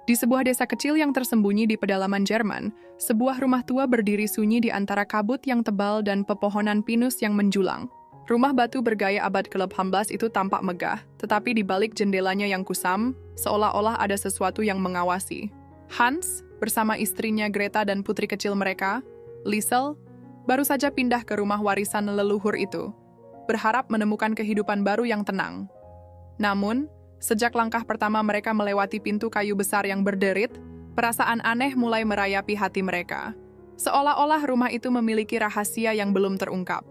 Di sebuah desa kecil yang tersembunyi di pedalaman Jerman, sebuah rumah tua berdiri sunyi di antara kabut yang tebal dan pepohonan pinus yang menjulang. Rumah batu bergaya abad ke-18 itu tampak megah, tetapi di balik jendelanya yang kusam, seolah-olah ada sesuatu yang mengawasi. Hans, bersama istrinya Greta dan putri kecil mereka, Liesel, baru saja pindah ke rumah warisan leluhur itu, berharap menemukan kehidupan baru yang tenang. Namun, sejak langkah pertama mereka melewati pintu kayu besar yang berderit, perasaan aneh mulai merayapi hati mereka. Seolah-olah rumah itu memiliki rahasia yang belum terungkap.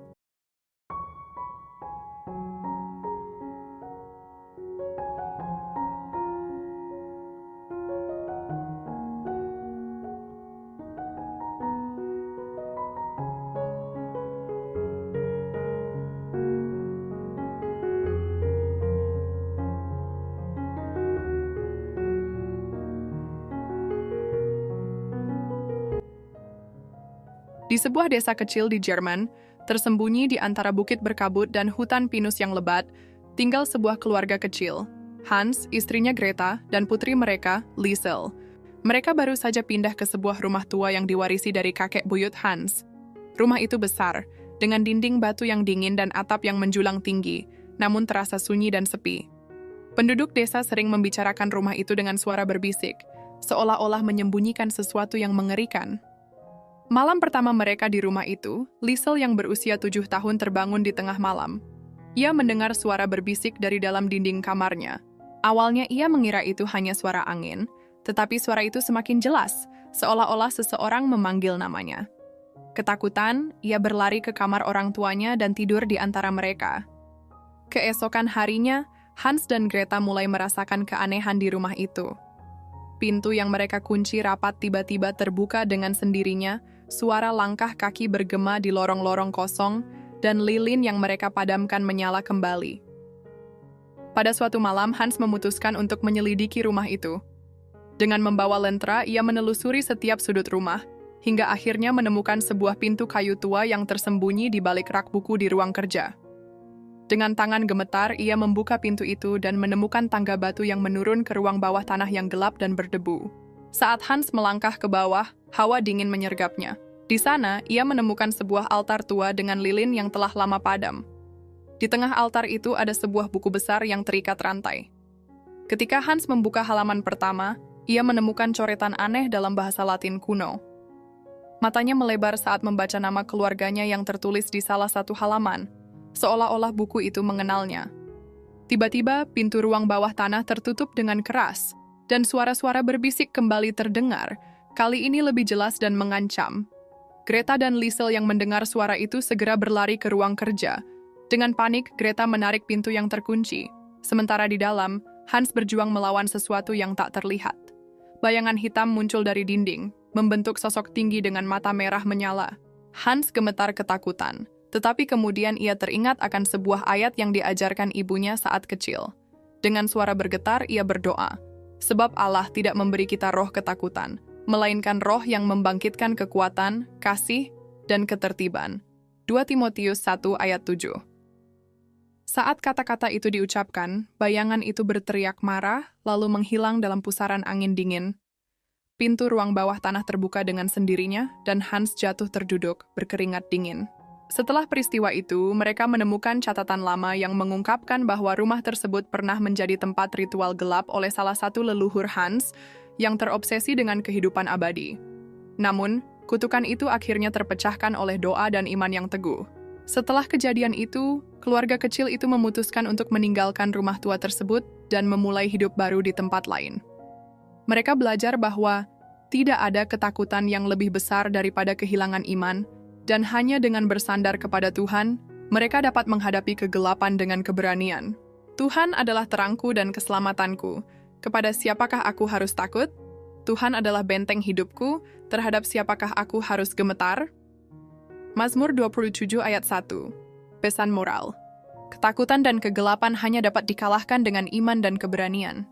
Di sebuah desa kecil di Jerman, tersembunyi di antara bukit berkabut dan hutan pinus yang lebat, tinggal sebuah keluarga kecil. Hans, istrinya Greta, dan putri mereka, Liesel. Mereka baru saja pindah ke sebuah rumah tua yang diwarisi dari kakek buyut Hans. Rumah itu besar, dengan dinding batu yang dingin dan atap yang menjulang tinggi, namun terasa sunyi dan sepi. Penduduk desa sering membicarakan rumah itu dengan suara berbisik, seolah-olah menyembunyikan sesuatu yang mengerikan. Malam pertama mereka di rumah itu, Liesel yang berusia 7 tahun terbangun di tengah malam. Ia mendengar suara berbisik dari dalam dinding kamarnya. Awalnya ia mengira itu hanya suara angin, tetapi suara itu semakin jelas, seolah-olah seseorang memanggil namanya. Ketakutan, ia berlari ke kamar orang tuanya dan tidur di antara mereka. Keesokan harinya, Hans dan Greta mulai merasakan keanehan di rumah itu. Pintu yang mereka kunci rapat tiba-tiba terbuka dengan sendirinya, suara langkah kaki bergema di lorong-lorong kosong, dan lilin yang mereka padamkan menyala kembali. Pada suatu malam, Hans memutuskan untuk menyelidiki rumah itu. Dengan membawa lentera, ia menelusuri setiap sudut rumah, hingga akhirnya menemukan sebuah pintu kayu tua yang tersembunyi di balik rak buku di ruang kerja. Dengan tangan gemetar, ia membuka pintu itu dan menemukan tangga batu yang menurun ke ruang bawah tanah yang gelap dan berdebu. Saat Hans melangkah ke bawah, hawa dingin menyergapnya. Di sana, ia menemukan sebuah altar tua dengan lilin yang telah lama padam. Di tengah altar itu ada sebuah buku besar yang terikat rantai. Ketika Hans membuka halaman pertama, ia menemukan coretan aneh dalam bahasa Latin kuno. Matanya melebar saat membaca nama keluarganya yang tertulis di salah satu halaman, seolah-olah buku itu mengenalnya. Tiba-tiba, pintu ruang bawah tanah tertutup dengan keras, dan suara-suara berbisik kembali terdengar, kali ini lebih jelas dan mengancam. Greta dan Liesel yang mendengar suara itu segera berlari ke ruang kerja. Dengan panik, Greta menarik pintu yang terkunci. Sementara di dalam, Hans berjuang melawan sesuatu yang tak terlihat. Bayangan hitam muncul dari dinding, membentuk sosok tinggi dengan mata merah menyala. Hans gemetar ketakutan, tetapi kemudian ia teringat akan sebuah ayat yang diajarkan ibunya saat kecil. Dengan suara bergetar, ia berdoa, "Sebab Allah tidak memberi kita roh ketakutan, melainkan roh yang membangkitkan kekuatan, kasih, dan ketertiban." 2 Timotius 1 ayat 7. Saat kata-kata itu diucapkan, bayangan itu berteriak marah, lalu menghilang dalam pusaran angin dingin. Pintu ruang bawah tanah terbuka dengan sendirinya, dan Hans jatuh terduduk, berkeringat dingin. Setelah peristiwa itu, mereka menemukan catatan lama yang mengungkapkan bahwa rumah tersebut pernah menjadi tempat ritual gelap oleh salah satu leluhur Hans yang terobsesi dengan kehidupan abadi. Namun, kutukan itu akhirnya terpecahkan oleh doa dan iman yang teguh. Setelah kejadian itu, keluarga kecil itu memutuskan untuk meninggalkan rumah tua tersebut dan memulai hidup baru di tempat lain. Mereka belajar bahwa tidak ada ketakutan yang lebih besar daripada kehilangan iman, dan hanya dengan bersandar kepada Tuhan, mereka dapat menghadapi kegelapan dengan keberanian. Tuhan adalah terangku dan keselamatanku. Kepada siapakah aku harus takut? Tuhan adalah benteng hidupku, terhadap siapakah aku harus gemetar? Mazmur 27 ayat 1. Pesan moral. Ketakutan dan kegelapan hanya dapat dikalahkan dengan iman dan keberanian.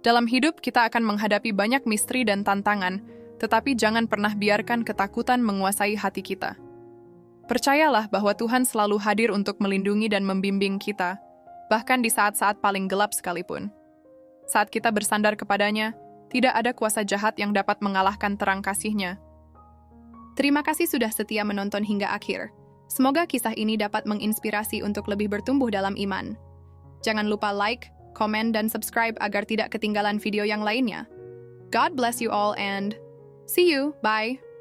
Dalam hidup kita akan menghadapi banyak misteri dan tantangan, tetapi jangan pernah biarkan ketakutan menguasai hati kita. Percayalah bahwa Tuhan selalu hadir untuk melindungi dan membimbing kita, bahkan di saat-saat paling gelap sekalipun. Saat kita bersandar kepadanya, Tidak ada kuasa jahat yang dapat mengalahkan terang kasih-Nya. Terima kasih sudah setia menonton hingga akhir. Semoga kisah ini dapat menginspirasi untuk lebih bertumbuh dalam iman. Jangan lupa like, komen, dan subscribe agar tidak ketinggalan video yang lainnya. God bless you all and see you. Bye.